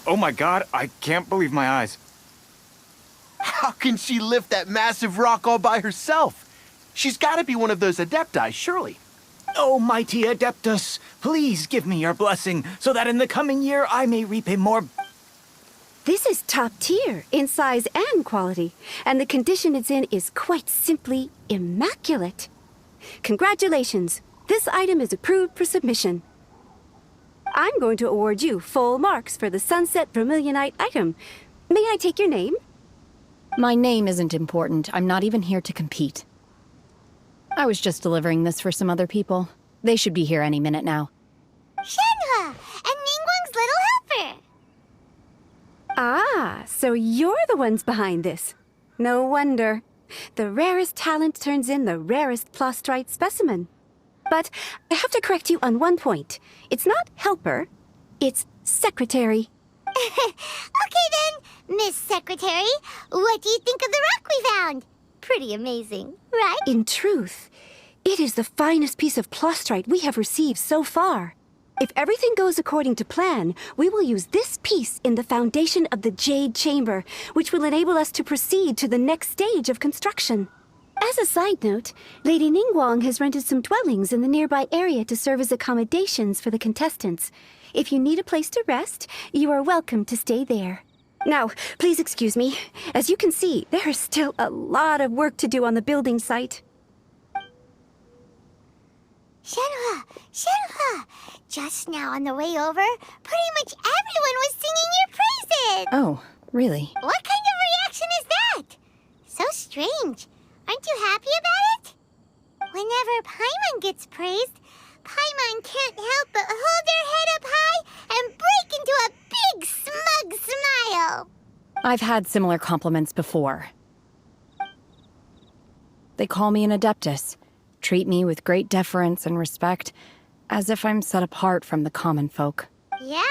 Oh my god, I can't believe my eyes. How can she lift that massive rock all by herself? She's gotta be one of those adepti, surely. Oh, mighty Adeptus, please give me your blessing so that in the coming year I may reap a more... This is top tier in size and quality, and the condition it's in is quite simply immaculate. Congratulations, this item is approved for submission. I'm going to award you full marks for the Sunset Vermilionite item. May I take your name? My name isn't important. I'm not even here to compete. I was just delivering this for some other people. They should be here any minute now. Shenhe, and Ningguang's little helper. Ah, so you're the ones behind this. No wonder. The rarest talent turns in the rarest plastrite specimen. But I have to correct you on one point. It's not helper, it's secretary. Okay then, Miss Secretary, what do you think of the rock we found? Pretty amazing, right? In truth, it is the finest piece of plastrite we have received so far. If everything goes according to plan, we will use this piece in the foundation of the Jade Chamber, which will enable us to proceed to the next stage of construction. As a side note, Lady Ningguang has rented some dwellings in the nearby area to serve as accommodations for the contestants. If you need a place to rest, you are welcome to stay there. Now, please excuse me. As you can see, there is still a lot of work to do on the building site. Shenhe, Shenhe, just now on the way over, pretty much everyone was singing your praises. Oh, really? What kind of reaction is that? So strange. Aren't you happy about it? Whenever Paimon gets praised, Paimon can't help but hold their head up high and break into a big smug smile. I've had similar compliments before. They call me an Adeptus, treat me with great deference and respect, as if I'm set apart from the common folk. Yeah,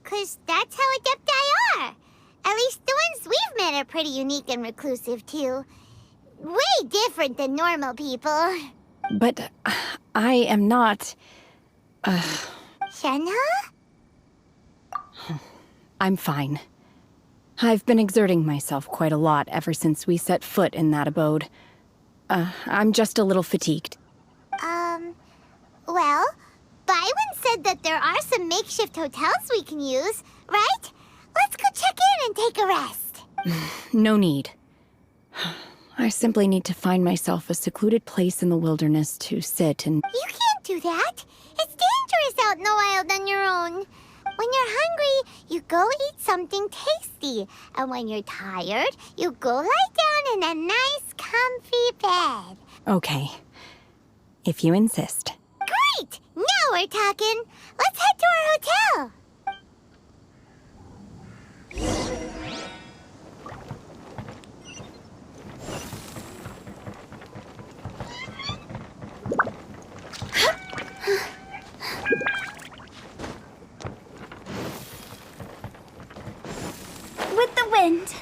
'cause that's how Adepti are. At least the ones we've met are pretty unique and reclusive, too. Way different than normal people. But I am not... Shenhe? I'm fine. I've been exerting myself quite a lot ever since we set foot in that abode. I'm just a little fatigued. Well, Byron said that there are some makeshift hotels we can use, right? Let's go check in and take a rest. No need. I simply need to find myself a secluded place in the wilderness to sit and... You can't do that. It's dangerous out in the wild on your own. When you're hungry, you go eat something tasty. And when you're tired, you go lie down in a nice, comfy bed. Okay. If you insist. Great! Now we're talking. Let's head to our hotel. With the wind.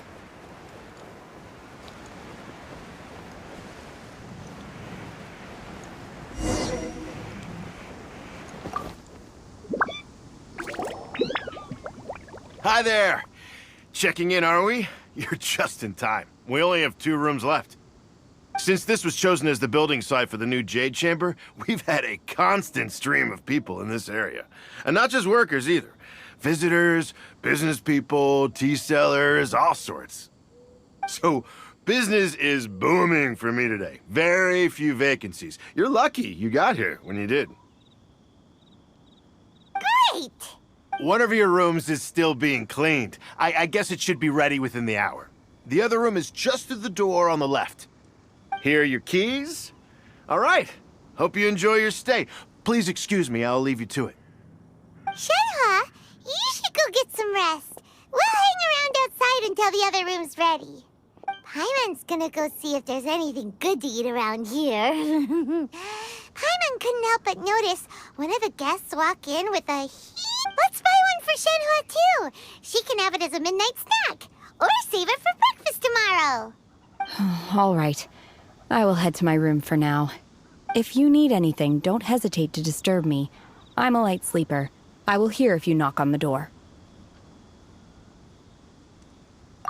Hi there. Checking in, are we? You're just in time. We only have 2 rooms left. Since this was chosen as the building site for the new Jade Chamber, we've had a constant stream of people in this area. And not just workers either. Visitors, business people, tea sellers, all sorts. So, business is booming for me today. Very few vacancies. You're lucky you got here when you did. Great! One of your rooms is still being cleaned. I guess it should be ready within the hour. The other room is just through the door on the left. Here are your keys. All right. Hope you enjoy your stay. Please excuse me, I'll leave you to it. Shenhe, you should go get some rest. We'll hang around outside until the other room's ready. Paimon's gonna go see if there's anything good to eat around here. Paimon couldn't help but notice one of the guests walk in with a Let's buy one for Shenhe, too. She can have it as a midnight snack. Or save it for breakfast tomorrow. All right. I will head to my room for now. If you need anything, don't hesitate to disturb me. I'm a light sleeper. I will hear if you knock on the door.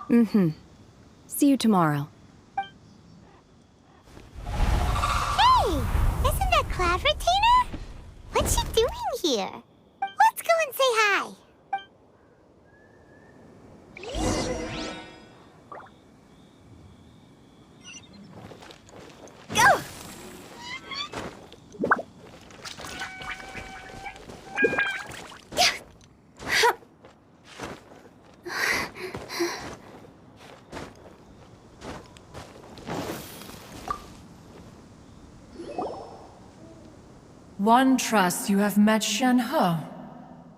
See you tomorrow. Hey! Isn't that Cloud Retainer? What's she doing here? Let's go and say hi. Go! One trusts you have met Shenhe.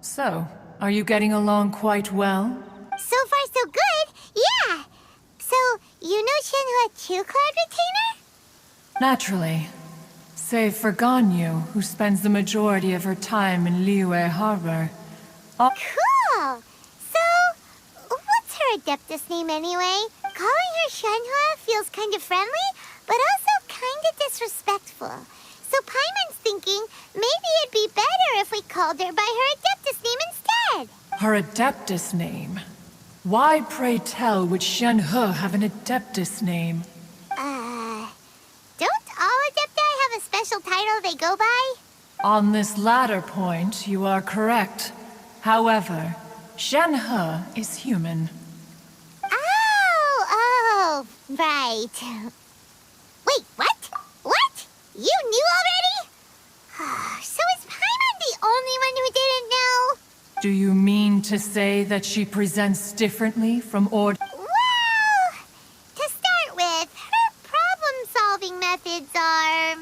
So, are you getting along quite well? So far, so good. Yeah. So, you know Shenhe too, Cloud Retainer? Naturally. Save for Ganyu, who spends the majority of her time in Liyue Harbor. Cool. So, what's her Adeptus name anyway? Calling her Shenhe feels kind of friendly, but also kind of disrespectful. So Paimon's thinking maybe it'd be better if we called her by her Adeptus name instead. Her Adeptus name? Why, pray tell, would Shenhe have an Adeptus name? Don't all Adepti have a special title they go by? On this latter point, you are correct. However, Shenhe is human. Oh, right. Wait, what? What? You knew already? So is Paimon the only one who didn't know? Do you mean to say that she presents differently from Well, to start with, her problem-solving methods are...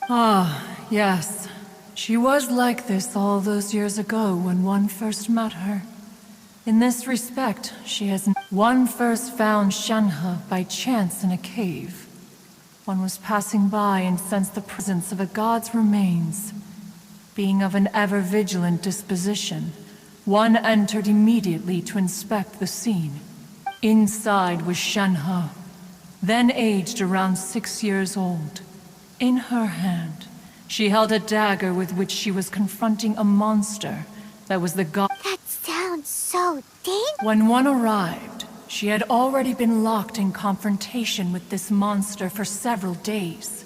Ah, yes. She was like this all those years ago when one first met her. In this respect, she has... One first found Shenhe by chance in a cave. One was passing by and sensed the presence of a god's remains. Being of an ever-vigilant disposition, one entered immediately to inspect the scene. Inside was Shenhe, then aged around 6 years old. In her hand, she held a dagger with which she was confronting a monster that was the god. That sounds so dangerous. When one arrived, she had already been locked in confrontation with this monster for several days.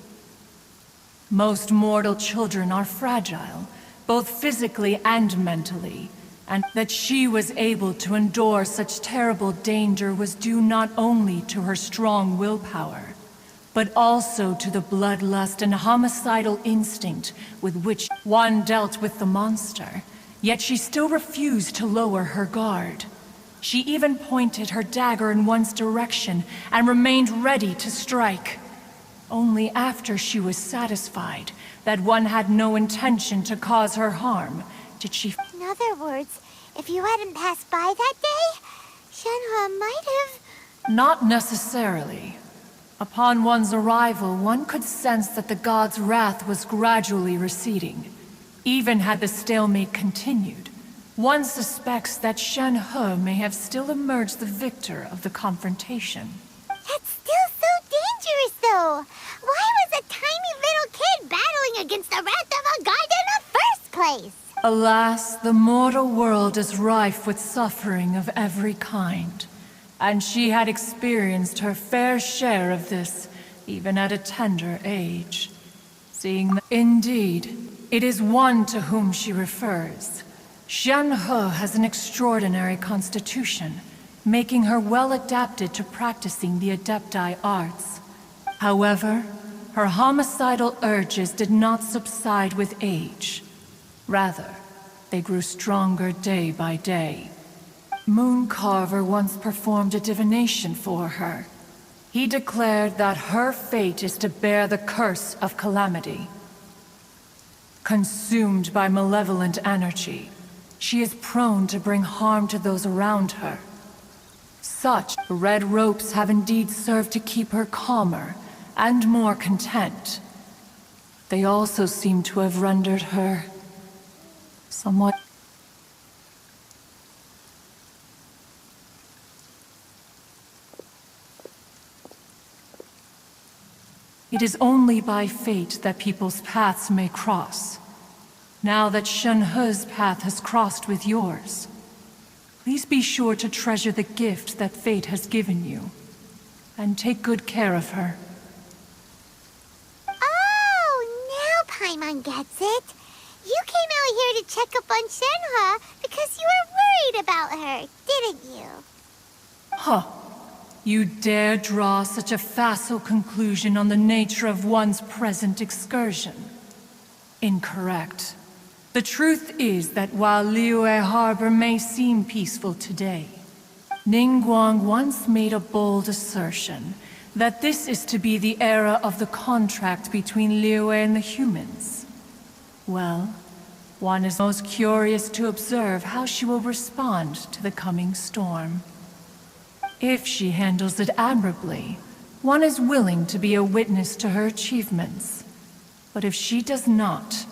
Most mortal children are fragile, both physically and mentally, and that she was able to endure such terrible danger was due not only to her strong willpower, but also to the bloodlust and homicidal instinct with which one dealt with the monster, yet she still refused to lower her guard. She even pointed her dagger in one's direction and remained ready to strike. Only after she was satisfied that one had no intention to cause her harm did she... In other words, if you hadn't passed by that day, Shenhe might have... Not necessarily. Upon one's arrival, one could sense that the god's wrath was gradually receding. Even had the stalemate continued, one suspects that Shenhe may have still emerged the victor of the confrontation. That's still so dangerous, though. Why was a tiny little kid battling against the wrath of a god in the first place? Alas, the mortal world is rife with suffering of every kind, and she had experienced her fair share of this, even at a tender age. Seeing that, indeed, it is one to whom she refers. Shenhe has an extraordinary constitution, making her well adapted to practicing the Adepti arts. However, her homicidal urges did not subside with age. Rather, they grew stronger day by day. Mooncarver once performed a divination for her. He declared that her fate is to bear the curse of calamity. Consumed by malevolent energy, she is prone to bring harm to those around her. Such red ropes have indeed served to keep her calmer and more content. They also seem to have rendered her somewhat... It is only by fate that people's paths may cross. Now that Shenhe's path has crossed with yours, Please be sure to treasure the gift that fate has given you. And take good care of her. Oh, now Paimon gets it. You came out here to check up on Shenhe because you were worried about her, didn't you? Huh. You dare draw such a facile conclusion on the nature of one's present excursion? Incorrect. The truth is that while Liyue Harbor may seem peaceful today, Ningguang once made a bold assertion that this is to be the era of the contract between Liyue and the humans. Well, one is most curious to observe how she will respond to the coming storm. If she handles it admirably, one is willing to be a witness to her achievements. But if she does not,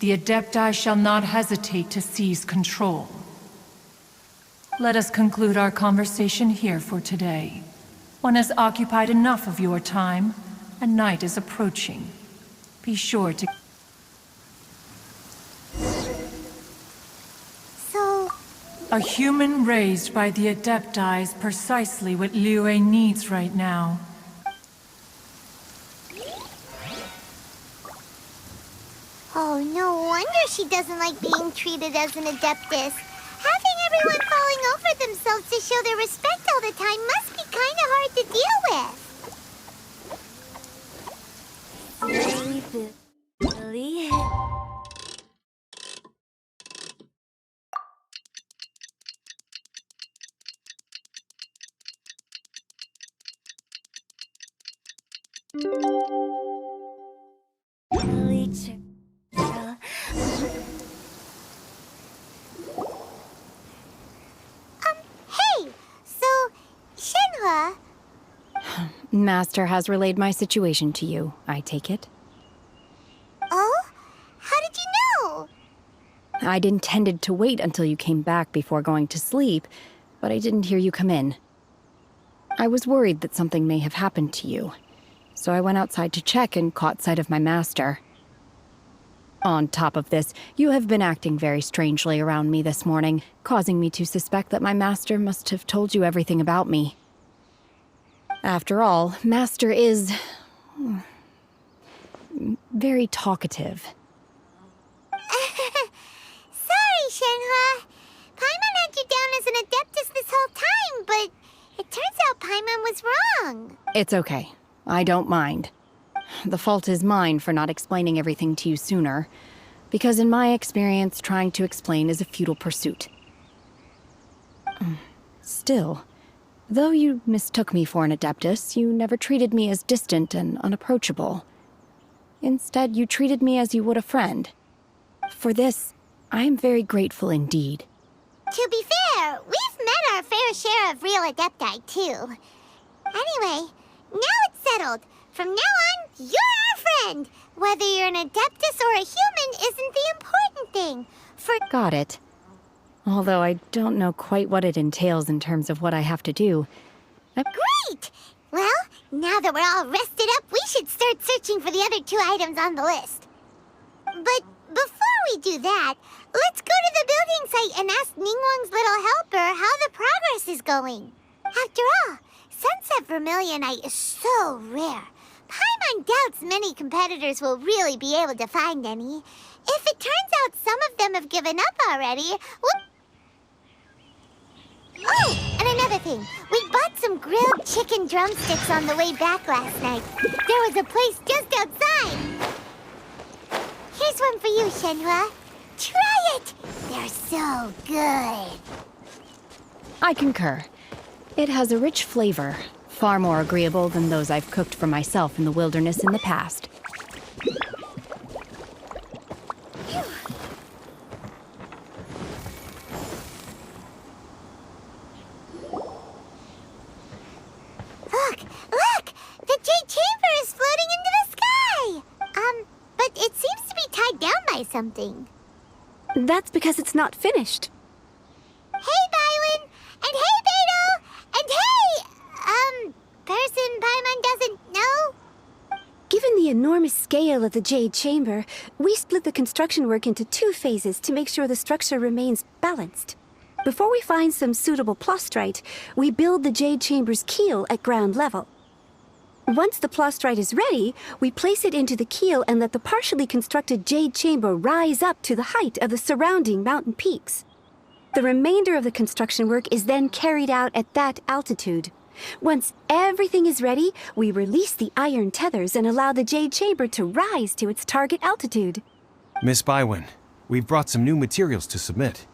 the Adepti shall not hesitate to seize control. Let us conclude our conversation here for today. One has occupied enough of your time, and night is approaching. Be sure to... So, A human raised by the Adepti is precisely what Liyue needs right now. oh, no wonder she doesn't like being treated as an Adeptus. Having everyone falling over themselves to show their respect all the time must be kind of hard to deal with. Billy. Hey, so, Shenhe, Master has relayed my situation to you, I take it. oh? How did you know? I'd intended to wait until you came back before going to sleep, but I didn't hear you come in. I was worried that something may have happened to you, so I went outside to check and caught sight of my master. On top of this, you have been acting very strangely around me this morning, causing me to suspect that my master must have told you everything about me. After all, Master is... very talkative. Sorry, Shenhe. Paimon had you down as an Adeptus this whole time, but it turns out Paimon was wrong. It's okay. I don't mind. The fault is mine for not explaining everything to you sooner, because in my experience, trying to explain is a futile pursuit. Still, though you mistook me for an Adeptus, you never treated me as distant and unapproachable. Instead, you treated me as you would a friend. For this, I am very grateful indeed. To be fair, we've met our fair share of real Adepti, too. Anyway, now it's settled. From now on, you're our friend. Whether you're an Adeptus or a human isn't the important thing. Got it. Although I don't know quite what it entails in terms of what I have to do. Great! Well, now that we're all rested up, we should start searching for the other 2 items on the list. But before we do that, let's go to the building site and ask Ningguang's little helper how the progress is going. After all, Sunset Vermilionite is so rare. Paimon doubts many competitors will really be able to find any. If it turns out some of them have given up already, Oh, and another thing. We bought some grilled chicken drumsticks on the way back last night. There was a place just outside. Here's one for you, Shenhe. Try it! They're so good. I concur. It has a rich flavor, far more agreeable than those I've cooked for myself in the wilderness in the past. Look! The Jade Chamber is floating into the sky! But it seems to be tied down by something. That's because it's not finished. Hey, Bylin! And hey, Beto! And hey! Person Paimon doesn't know? Given the enormous scale of the Jade Chamber, we split the construction work into 2 phases to make sure the structure remains balanced. Before we find some suitable plustrite, we build the Jade Chamber's keel at ground level. Once the plustrite is ready, we place it into the keel and let the partially constructed Jade Chamber rise up to the height of the surrounding mountain peaks. The remainder of the construction work is then carried out at that altitude. Once everything is ready, we release the iron tethers and allow the Jade Chamber to rise to its target altitude. Miss Bywin, we've brought some new materials to submit.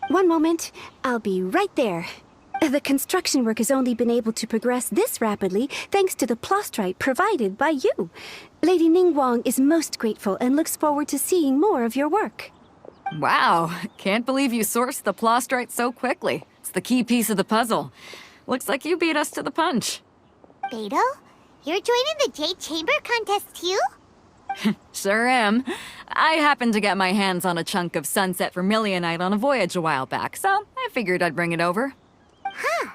One moment, I'll be right there. The construction work has only been able to progress this rapidly thanks to the plustrite provided by you. Lady Ningguang is most grateful and looks forward to seeing more of your work. Wow, can't believe you sourced the plustrite so quickly. It's the key piece of the puzzle. Looks like you beat us to the punch. Beto, you're joining the Jade Chamber contest too? Sure am. I happened to get my hands on a chunk of sunset vermilionite on a voyage a while back, so I figured I'd bring it over. Huh.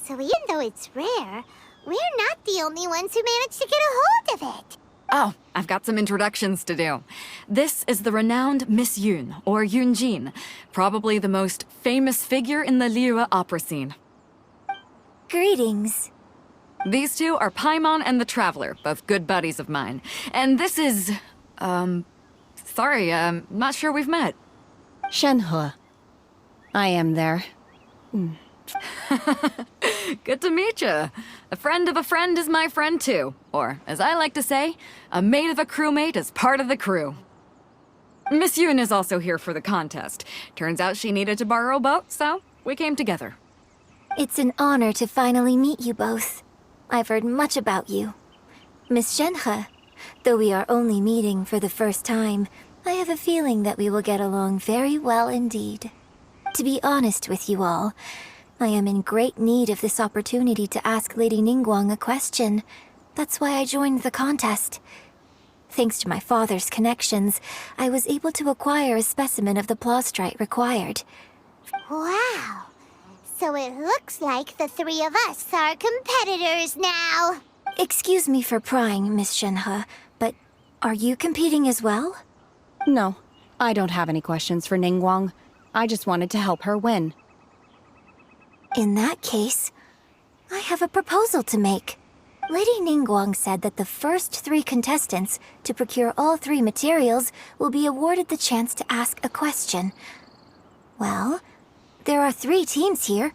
So even though it's rare, we're not the only ones who managed to get a hold of it. Oh, I've got some introductions to do. This is the renowned Miss Yun, or Yunjin, probably the most famous figure in the Liyue opera scene. Greetings. These two are Paimon and the Traveler, both good buddies of mine. And this is... sorry, not sure we've met. Shenhe. I am there. Good to meet you. A friend of a friend is my friend too. Or, as I like to say, a mate of a crewmate is part of the crew. Miss Yun is also here for the contest. Turns out she needed to borrow a boat, so we came together. It's an honor to finally meet you both. I've heard much about you. Miss Shenhe, though we are only meeting for the first time, I have a feeling that we will get along very well indeed. To be honest with you all, I am in great need of this opportunity to ask Lady Ningguang a question. That's why I joined the contest. Thanks to my father's connections, I was able to acquire a specimen of the plustrite required. Wow. So it looks like the three of us are competitors now. Excuse me for prying, Miss Shenhe, but are you competing as well? No, I don't have any questions for Ningguang. I just wanted to help her win. In that case, I have a proposal to make. Lady Ningguang said that the first 3 contestants to procure all 3 materials will be awarded the chance to ask a question. Well, there are 3 teams here.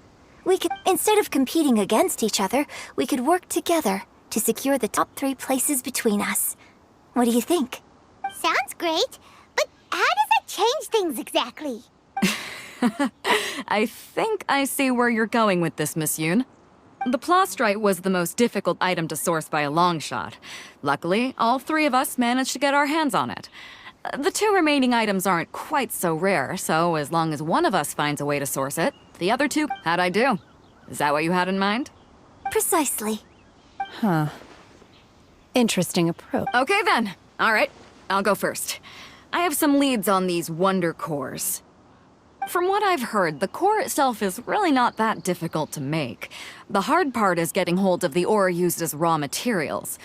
Instead of competing against each other, we could work together to secure the top 3 places between us. What do you think? Sounds great, but how does that change things exactly? I think I see where you're going with this, Miss Yun. The plustrite was the most difficult item to source by a long shot. Luckily, all 3 of us managed to get our hands on it. The 2 remaining items aren't quite so rare, so as long as one of us finds a way to source it, the other 2, how'd I do? Is that what you had in mind? Precisely. Huh. Interesting approach. Okay then. All right, I'll go first. I have some leads on these wonder cores. From what I've heard, the core itself is really not that difficult to make. The hard part is getting hold of the ore used as raw materials.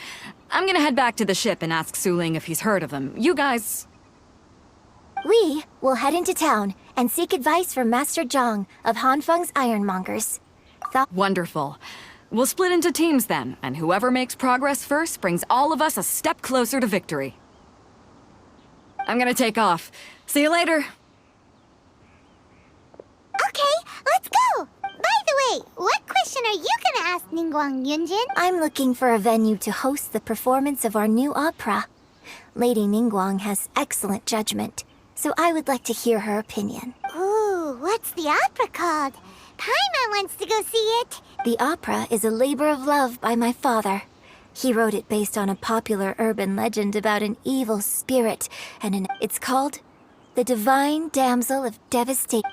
I'm gonna head back to the ship and ask Suling if he's heard of them. You guys... We will head into town and seek advice from Master Zhang of Hanfeng's Ironmongers. Wonderful. We'll split into teams then, and whoever makes progress first brings all of us a step closer to victory. I'm gonna take off. See you later. Okay, let's go! By the way, what question are you gonna ask Ningguang Yunjin? I'm looking for a venue to host the performance of our new opera. Lady Ningguang has excellent judgment, so I would like to hear her opinion. Ooh, what's the opera called? Paimon wants to go see it. The opera is a labor of love by my father. He wrote it based on a popular urban legend about an evil spirit, and it's called The Divine Damsel of Devastation.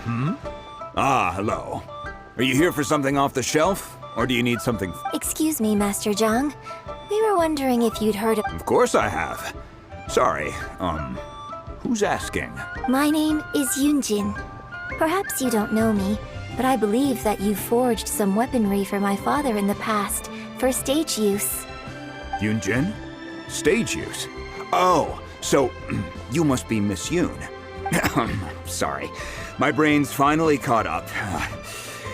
Ah, hello. Are you here for something off the shelf? Or do you need something? Excuse me, Master Zhang. We were wondering if you'd heard of... Of course I have. Sorry, who's asking? My name is Yunjin. Perhaps you don't know me, but I believe that you forged some weaponry for my father in the past, for stage use. Yunjin? Stage use? Oh, so you must be Miss Yoon. Sorry, my brain's finally caught up.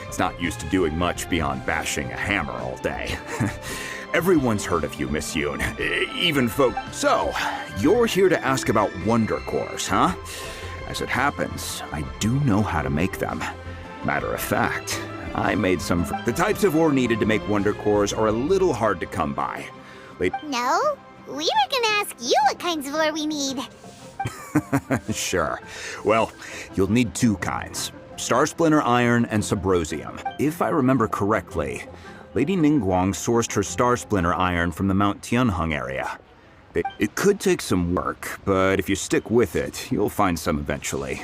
It's not used to doing much beyond bashing a hammer all day. Everyone's heard of you, Miss Yoon, even folk. So, you're here to ask about wonder cores, huh? As it happens, I do know how to make them. Matter of fact, I made some. The types of ore needed to make wonder cores are a little hard to come by. No, we were gonna ask you what kinds of ore we need. Sure. Well, you'll need two kinds. Star Splinter Iron and Subrosium. If I remember correctly, Lady Ningguang sourced her Star Splinter Iron from the Mount Tianheng area. It could take some work, but if you stick with it, you'll find some eventually.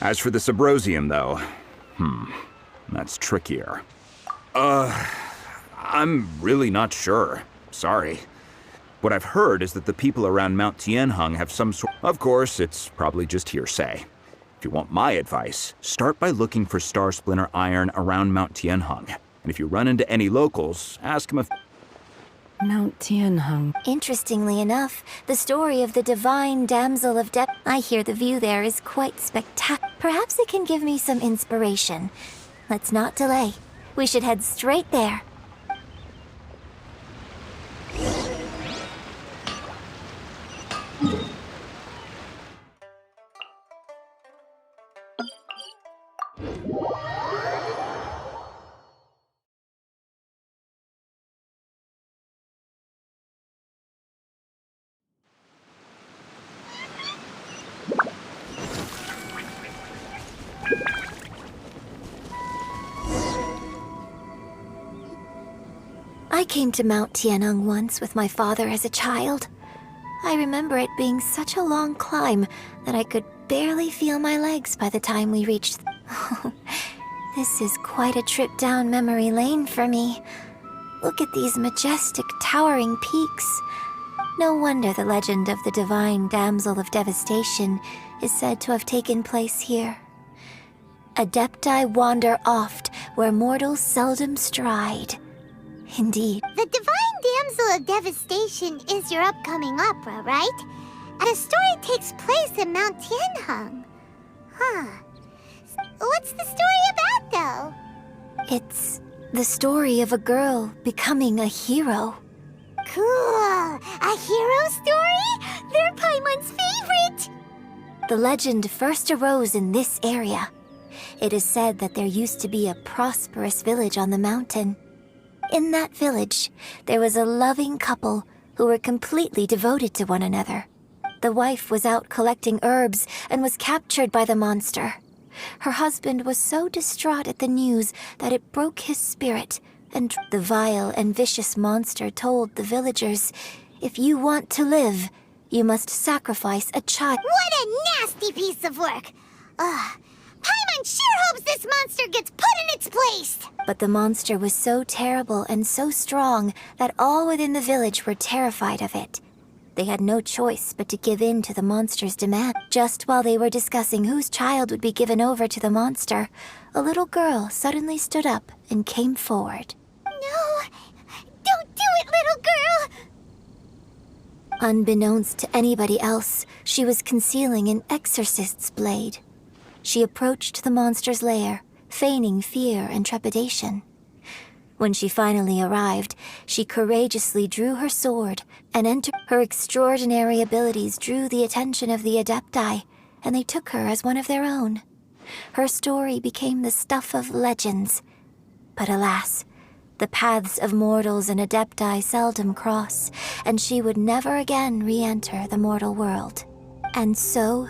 As for the Subrosium, though, that's trickier. I'm really not sure. Sorry. What I've heard is that the people around Mount Tianheng have some sort... Of course, it's probably just hearsay. If you want my advice, start by looking for Star Splinter Iron around Mount Tianheng. And if you run into any locals, ask them if... Mount Tianheng. Interestingly enough, the story of the divine damsel of depth. I hear the view there is quite spectacular. Perhaps it can give me some inspiration. Let's not delay. We should head straight there. I came to Mount Tianheng once with my father as a child. I remember it being such a long climb that I could barely feel my legs by the time we reached... This is quite a trip down memory lane for me. Look at these majestic, towering peaks. No wonder the legend of the divine damsel of devastation is said to have taken place here. Adepti wander oft where mortals seldom stride. Indeed. The Divine Damsel of Devastation is your upcoming opera, right? And the story takes place in Mount Tianheng. Huh. What's the story about, though? It's the story of a girl becoming a hero. Cool. A hero story? They're Paimon's favorite! The legend first arose in this area. It is said that there used to be a prosperous village on the mountain. In that village, there was a loving couple who were completely devoted to one another. The wife was out collecting herbs and was captured by the monster. Her husband was so distraught at the news that it broke his spirit, and the vile and vicious monster told the villagers, "If you want to live, you must sacrifice a child." What a nasty piece of work! Paimon sure hopes this monster gets put in its place! But the monster was so terrible and so strong that all within the village were terrified of it. They had no choice but to give in to the monster's demand. Just while they were discussing whose child would be given over to the monster, a little girl suddenly stood up and came forward. No! Don't do it, little girl! Unbeknownst to anybody else, she was concealing an exorcist's blade. She approached the monster's lair, feigning fear and trepidation. When she finally arrived, she courageously drew her sword and entered. Her extraordinary abilities drew the attention of the Adepti, and they took her as one of their own. Her story became the stuff of legends. But alas, the paths of mortals and Adepti seldom cross, and she would never again re-enter the mortal world. And so,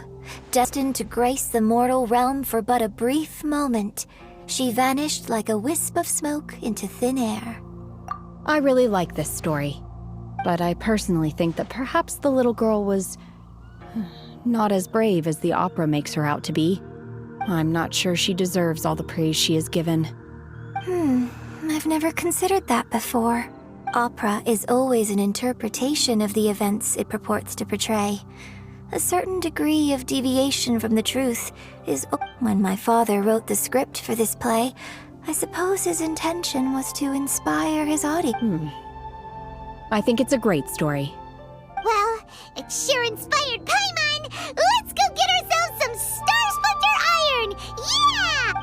destined to grace the mortal realm for but a brief moment, she vanished like a wisp of smoke into thin air. I really like this story, but I personally think that perhaps the little girl was not as brave as the opera makes her out to be. I'm not sure she deserves all the praise she is given. I've never considered that before. Opera is always an interpretation of the events it purports to portray. A certain degree of deviation from the truth is... When my father wrote the script for this play, I suppose his intention was to inspire his audience. I think it's a great story. Well, it sure inspired Paimon! Let's go get ourselves some Star Splinter Iron! Yeah!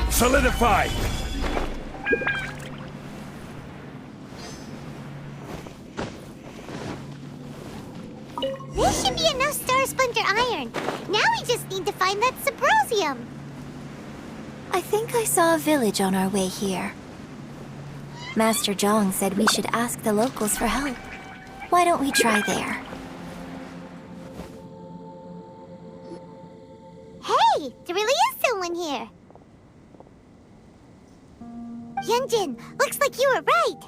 Solidify! This should be enough Star Splinter Iron. Now we just need to find that Subrosium. I think I saw a village on our way here. Master Zhang said we should ask the locals for help. Why don't we try there? Hey, there really is someone here. Yunjin, looks like you were right.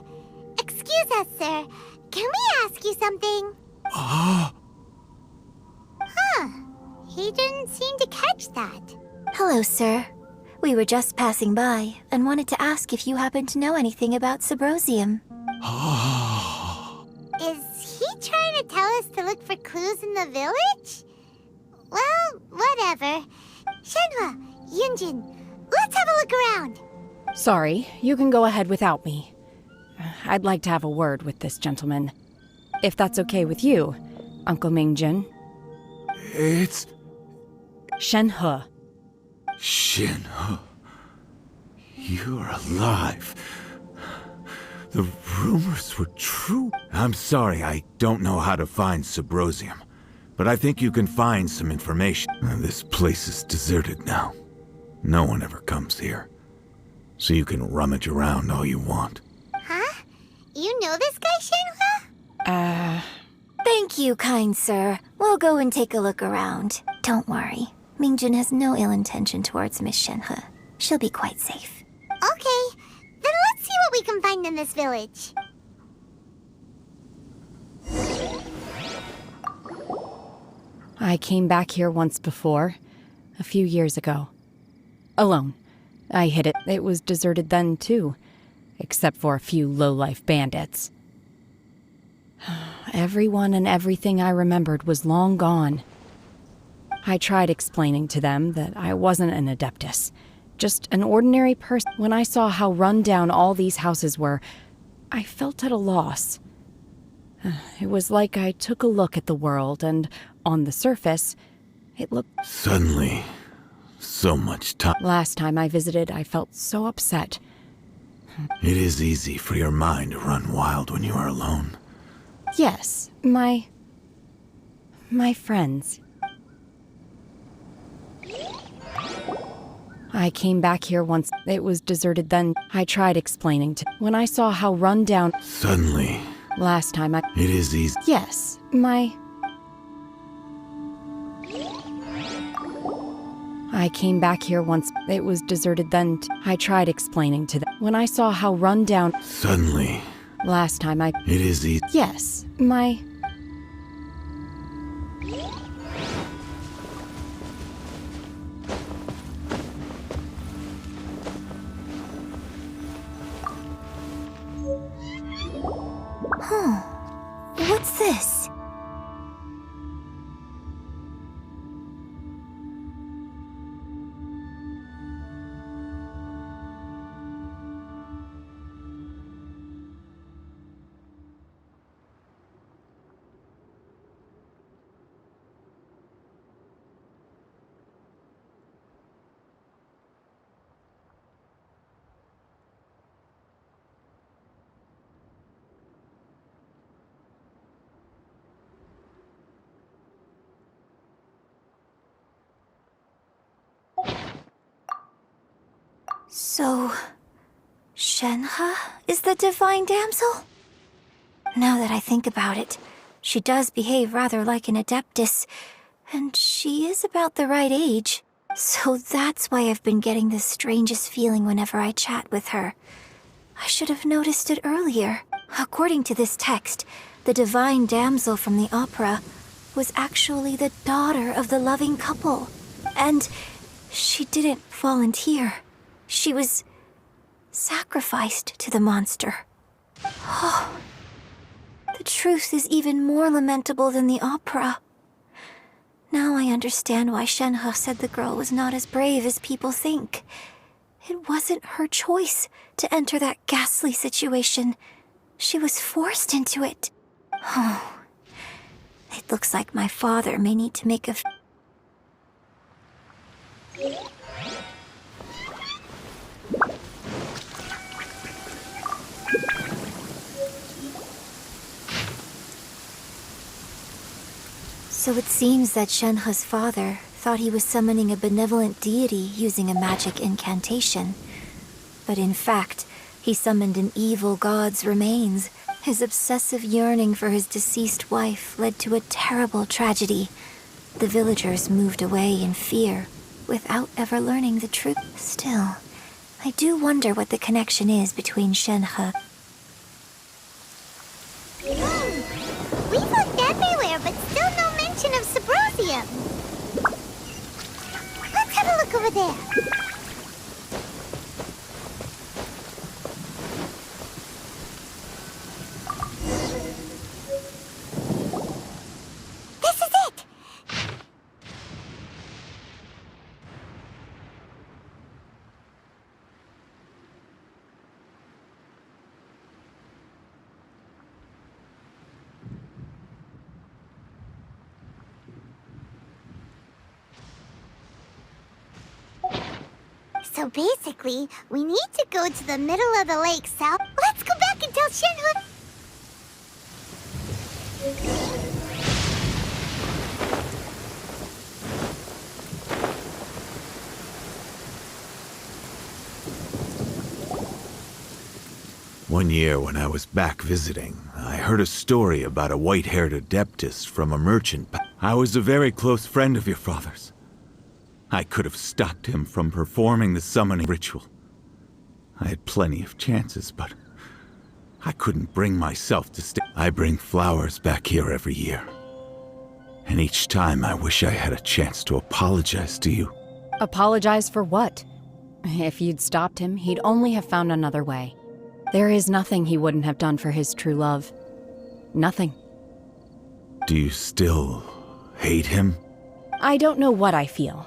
Excuse us, sir. Can we ask you something? Huh. He didn't seem to catch that. Hello, sir. We were just passing by and wanted to ask if you happen to know anything about Subrosium. Is he trying to tell us to look for clues in the village? Well, whatever. Shenhe, Yunjin, let's have a look around. Sorry, you can go ahead without me. I'd like to have a word with this gentleman. If that's okay with you, Uncle Mingjin. It's... Shenhe. Shenhe. You're alive. The rumors were true. I'm sorry, I don't know how to find Subrosium, but I think you can find some information. This place is deserted now. No one ever comes here. So you can rummage around all you want. Huh? You know this guy, Shenhe? Thank you, kind sir. We'll go and take a look around. Don't worry. Mingjin has no ill intention towards Miss Shenhe. She'll be quite safe. Okay, then let's see what we can find in this village. I came back here once before, a few years ago. Alone. I hid it. It was deserted then, too. Except for a few low-life bandits. Everyone and everything I remembered was long gone. I tried explaining to them that I wasn't an Adeptus. Just an ordinary person. When I saw how run down all these houses were, I felt at a loss. It was like I took a look at the world, and on the surface, it looked... Suddenly, so much time. Last time I visited, I felt so upset. It is easy for your mind to run wild when you are alone. Yes, my friends. I came back here once. It was deserted then. I tried explaining to... When I saw how run down... Suddenly... Last time I... It is easy... Yes, I came back here once. It was deserted then. I tried explaining to them. When I saw how run down... Suddenly... Last time I... It is easy. Yes, my... Huh. What's this? So, Shenhe is the divine damsel? Now that I think about it, she does behave rather like an adeptus, and she is about the right age. So that's why I've been getting the strangest feeling whenever I chat with her. I should have noticed it earlier. According to this text, the divine damsel from the opera was actually the daughter of the loving couple. And she didn't volunteer. She was sacrificed to the monster. Oh, the truth is even more lamentable than the opera. Now I understand why Shenhe said the girl was not as brave as people think. It wasn't her choice to enter that ghastly situation. She was forced into it. Oh, it looks like my father may need to make a... So it seems that Shenhe's father thought he was summoning a benevolent deity using a magic incantation. But in fact, he summoned an evil god's remains. His obsessive yearning for his deceased wife led to a terrible tragedy. The villagers moved away in fear, without ever learning the truth. Still, I do wonder what the connection is between Shenhe. We've looked everywhere, but still no mention of Subrosium. Let's have a look over there. This is it! So basically, we need to go to the middle of the lake south. Let's go back and tell Shenhe. One year when I was back visiting, I heard a story about a white-haired adeptus from a merchant. I was a very close friend of your father's. I could have stopped him from performing the summoning ritual. I had plenty of chances, but I couldn't bring myself to stay. I bring flowers back here every year. And each time I wish I had a chance to apologize to you. Apologize for what? If you'd stopped him, he'd only have found another way. There is nothing he wouldn't have done for his true love. Nothing. Do you still hate him? I don't know what I feel.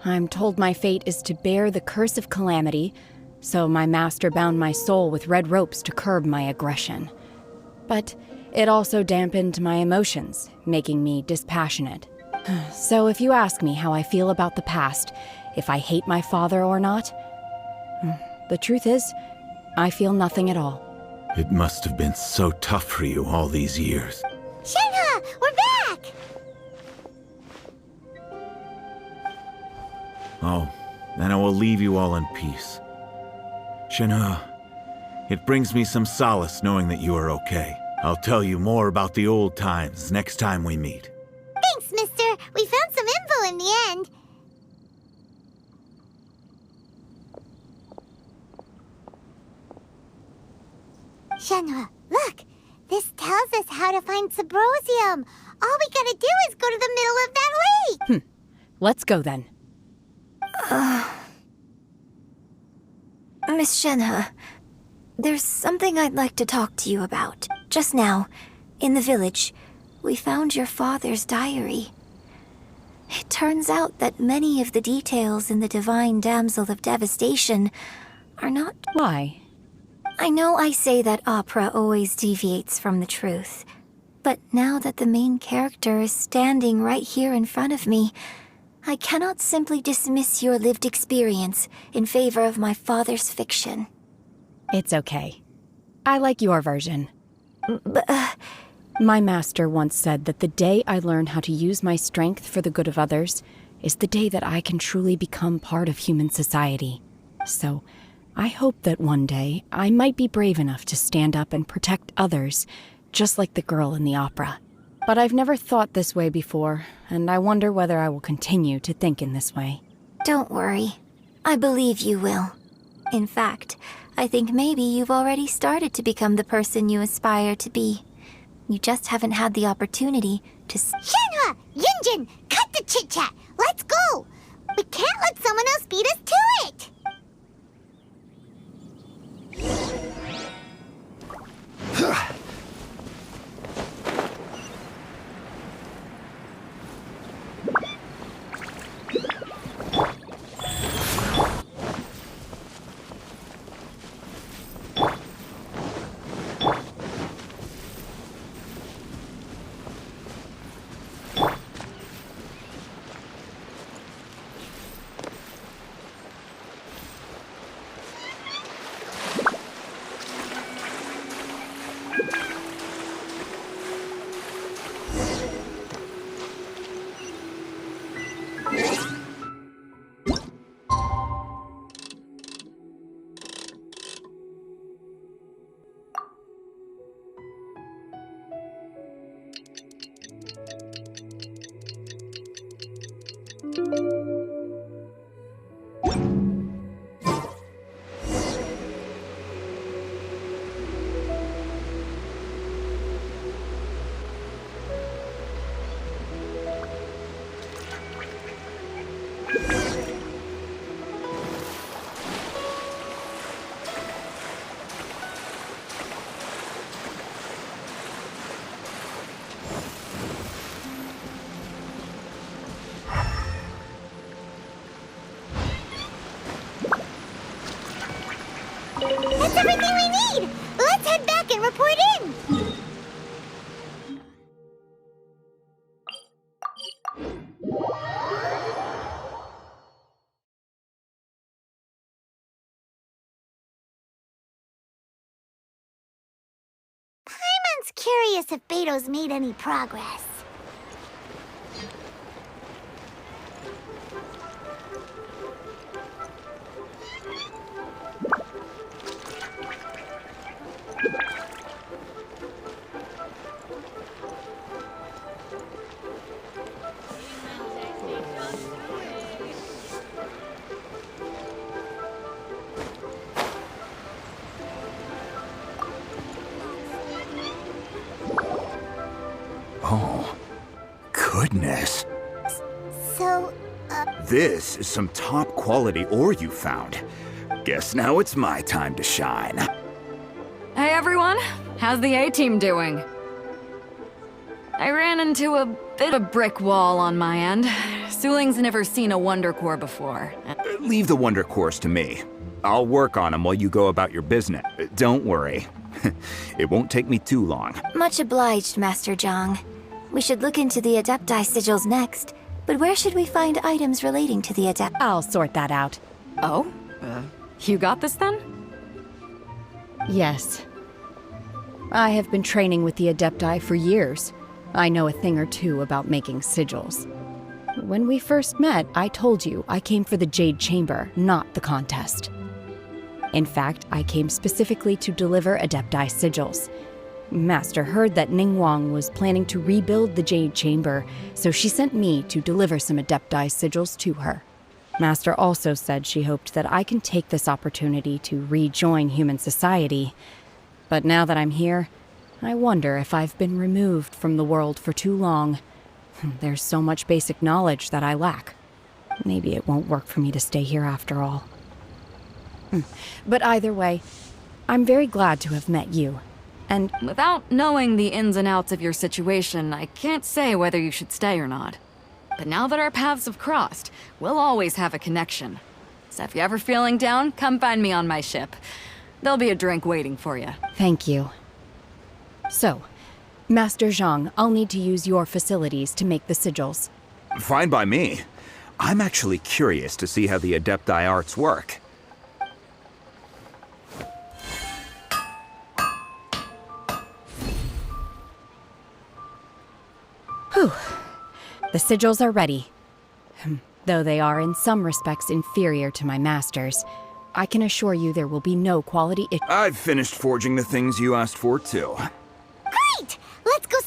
I'm told my fate is to bear the curse of calamity, so my master bound my soul with red ropes to curb my aggression. But it also dampened my emotions, making me dispassionate. So if you ask me how I feel about the past, if I hate my father or not, the truth is, I feel nothing at all. It must have been so tough for you all these years. Shenhe, we're back! Oh, then I will leave you all in peace. Shenhe, it brings me some solace knowing that you are okay. I'll tell you more about the old times next time we meet. Thanks, mister. We found some info in the end. Shenhe, look! This tells us how to find Subrosium. All we gotta do is go to the middle of that lake! Let's go then. Miss Shenhe, there's something I'd like to talk to you about. Just now, in the village, we found your father's diary. It turns out that many of the details in the Divine Damsel of Devastation are not... Why? I know I say that opera always deviates from the truth, but now that the main character is standing right here in front of me, I cannot simply dismiss your lived experience in favor of my father's fiction. It's okay. I like your version. But, My master once said that the day I learn how to use my strength for the good of others is the day that I can truly become part of human society. So, I hope that one day I might be brave enough to stand up and protect others, just like the girl in the opera. But I've never thought this way before, and I wonder whether I will continue to think in this way. don't worry. I believe you will. In fact, I think maybe you've already started to become the person you aspire to be. You just haven't had the opportunity to... Shenhe! Yunjin! Cut the chit-chat! Let's go! We can't let someone else beat us to it! That's everything we need! Let's head back and report in! Paimon's curious if Beto's made any progress. Oh, goodness. So, This is some top quality ore you found. Guess now it's my time to shine. Hey everyone, how's the A-team doing? I ran into a bit of a brick wall on my end. Suling's never seen a Wonder Core before. Leave the wonder cores to me. I'll work on them while you go about your business. Don't worry. It won't take me too long. Much obliged, Master Zhang. We should look into the Adepti sigils next, but where should we find items relating to the Adept? I'll sort that out. Oh? You got this then? Yes. I have been training with the Adepti for years. I know a thing or two about making sigils. When we first met, I told you I came for the Jade Chamber, not the contest. In fact, I came specifically to deliver Adepti sigils. Master heard that Ningguang was planning to rebuild the Jade Chamber, so she sent me to deliver some Adepti sigils to her. Master also said she hoped that I can take this opportunity to rejoin human society. But now that I'm here, I wonder if I've been removed from the world for too long. There's so much basic knowledge that I lack. Maybe it won't work for me to stay here after all. But either way, I'm very glad to have met you. And Without knowing the ins and outs of your situation, I can't say whether you should stay or not. But now that our paths have crossed, we'll always have a connection. So if you're ever feeling down, come find me on my ship. There'll be a drink waiting for you. thank you. So, Master Zhang, I'll need to use your facilities to make the sigils. Fine by me. I'm actually curious to see how the Adepti arts work. Whew. The sigils are ready. Though they are in some respects inferior to my master's, I can assure you there will be no quality I've finished forging the things you asked for, too. Great! Let's go